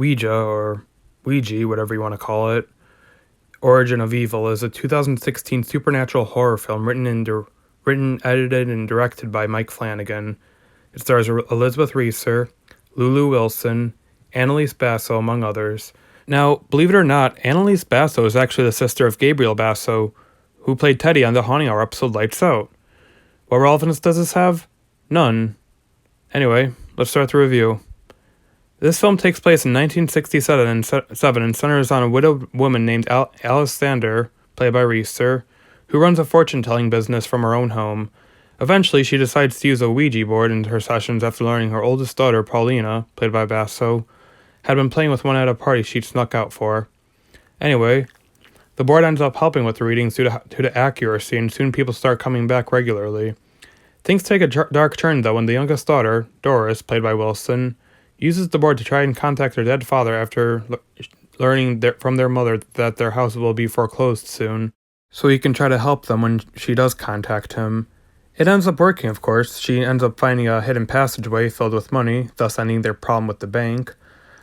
Ouija, or Ouija, whatever you want to call it, Origin of Evil, is a 2016 supernatural horror film written, edited, and directed by Mike Flanagan. It stars Elizabeth Reeser, Lulu Wilson, Annalise Basso, among others. Now, believe it or not, Annalise Basso is actually the sister of Gabriel Basso, who played Teddy on the Haunting Hour episode Lights Out. What relevance does this have? None. Anyway, let's start the review. This film takes place in 1967 and centers on a widowed woman named Alice Sander, played by Reeser, who runs a fortune-telling business from her own home. Eventually, she decides to use a Ouija board in her sessions after learning her oldest daughter, Paulina, played by Basso, had been playing with one at a party she'd snuck out for. Anyway, the board ends up helping with the readings due to accuracy, and soon people start coming back regularly. Things take a dark turn, though, when the youngest daughter, Doris, played by Wilson, uses the board to try and contact her dead father after learning from their mother that their house will be foreclosed soon, so he can try to help them when she does contact him. It ends up working, of course. She ends up finding a hidden passageway filled with money, thus ending their problem with the bank.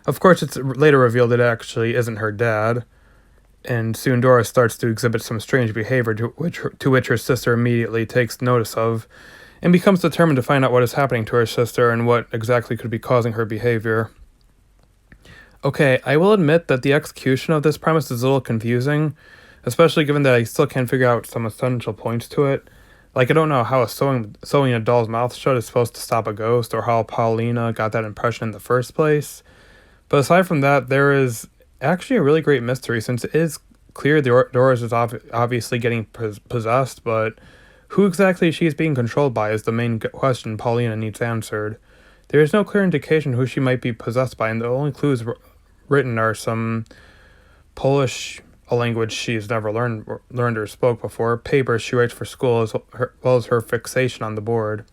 Of course, it's later revealed it actually isn't her dad, and soon Doris starts to exhibit some strange behavior to which her sister immediately takes notice of, and becomes determined to find out what is happening to her sister and what exactly could be causing her behavior. Okay, I will admit that the execution of this premise is a little confusing, especially given that I still can't figure out some essential points to it. Like, I don't know how sewing a doll's mouth shut is supposed to stop a ghost, or how Paulina got that impression in the first place. But aside from that, there is actually a really great mystery, since it is clear Doris is obviously getting possessed, but who exactly she is being controlled by is the main question Paulina needs answered. There is no clear indication who she might be possessed by, and the only clues written are some Polish, a language she's never learned or spoke before, papers she writes for school, as well as her fixation on the board.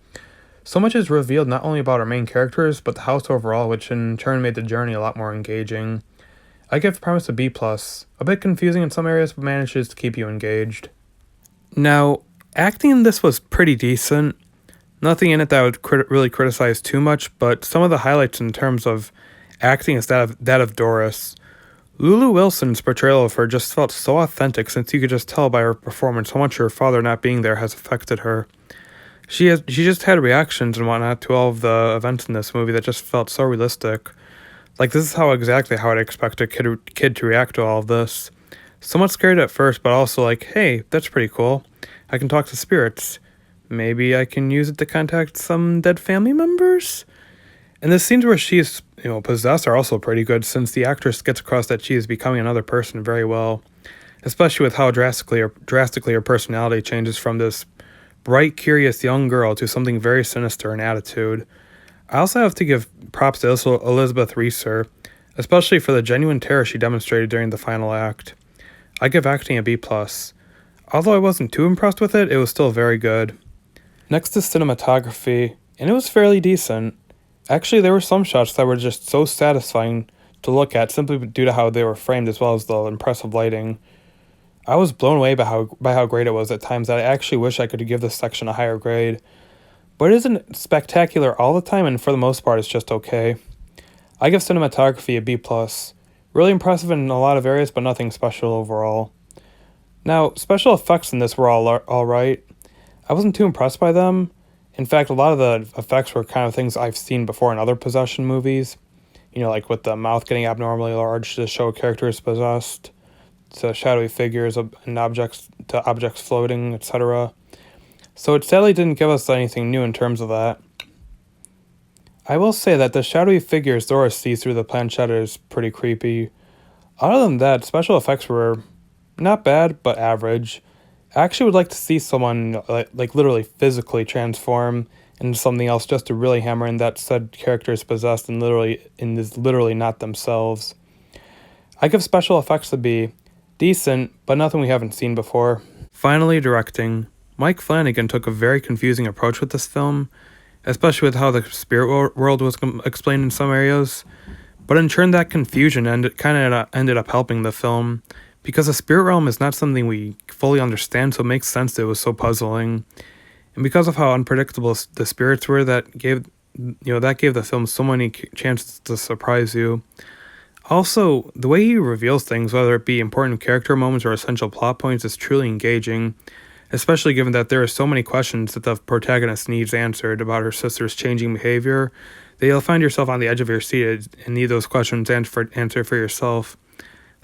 So much is revealed not only about our main characters, but the house overall, which in turn made the journey a lot more engaging. I give the premise a B+, a bit confusing in some areas, but manages to keep you engaged. Now, acting in this was pretty decent. Nothing in it that I would really criticize too much, but some of the highlights in terms of acting is that of Doris. Lulu Wilson's portrayal of her just felt so authentic, since you could just tell by her performance how much her father not being there has affected her. She just had reactions and whatnot to all of the events in this movie that just felt so realistic. Like, this is exactly how I'd expect a kid to react to all of this. Somewhat scared at first, but also like, hey, that's pretty cool. I can talk to spirits. Maybe I can use it to contact some dead family members? And the scenes where she is, possessed are also pretty good, since the actress gets across that she is becoming another person very well, especially with how drastically her personality changes from this bright, curious young girl to something very sinister in attitude. I also have to give props to Elizabeth Reeser, especially for the genuine terror she demonstrated during the final act. I give acting a B+. Although I wasn't too impressed with it, it was still very good. Next is cinematography, and it was fairly decent. Actually, there were some shots that were just so satisfying to look at, simply due to how they were framed as well as the impressive lighting. I was blown away by how great it was at times that I actually wish I could give this section a higher grade. But it isn't spectacular all the time, and for the most part it's just okay. I give cinematography a B+. Really impressive in a lot of areas, but nothing special overall. Now, special effects in this were all right. I wasn't too impressed by them. In fact, a lot of the effects were kind of things I've seen before in other possession movies. Like with the mouth getting abnormally large to show a character is possessed, to shadowy figures and objects floating, etc. So it sadly didn't give us anything new in terms of that. I will say that the shadowy figures Doris sees through the planchette is pretty creepy. Other than that, special effects were not bad, but average. I actually would like to see someone like literally physically transform into something else, just to really hammer in that said character is possessed and is literally not themselves. I give special effects a B. Decent, but nothing we haven't seen before. Finally, directing. Mike Flanagan took a very confusing approach with this film, especially with how the spirit world was explained in some areas. But in turn, that confusion ended up helping the film, because the spirit realm is not something we fully understand, so it makes sense that it was so puzzling. And because of how unpredictable the spirits were, that gave the film so many chances to surprise you. Also, the way he reveals things, whether it be important character moments or essential plot points, is truly engaging, especially given that there are so many questions that the protagonist needs answered about her sister's changing behavior, that you'll find yourself on the edge of your seat and need those questions answered for yourself.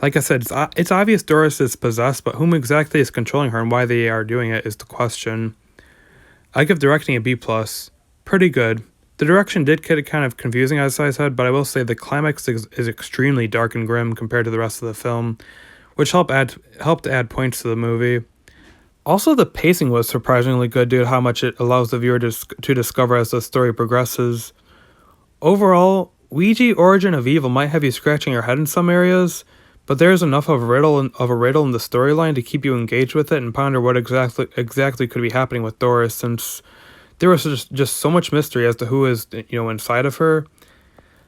Like I said, it's obvious Doris is possessed, but whom exactly is controlling her and why they are doing it is the question. I give directing a B+. Pretty good. The direction did get kind of confusing, as I said, but I will say the climax is extremely dark and grim compared to the rest of the film, which helped add points to the movie. Also, the pacing was surprisingly good due to how much it allows the viewer to discover as the story progresses. Overall, Ouija Origin of Evil might have you scratching your head in some areas, but there is enough of a riddle in the storyline to keep you engaged with it and ponder what exactly could be happening with Doris, since there was just so much mystery as to who is inside of her.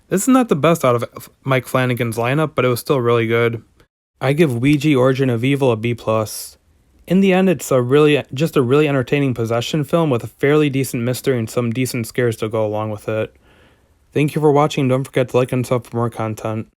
This is not the best out of Mike Flanagan's lineup, but it was still really good. I give Ouija Origin of Evil a B+. In the end, it's just a really entertaining possession film with a fairly decent mystery and some decent scares to go along with it. Thank you for watching. Don't forget to like and sub for more content.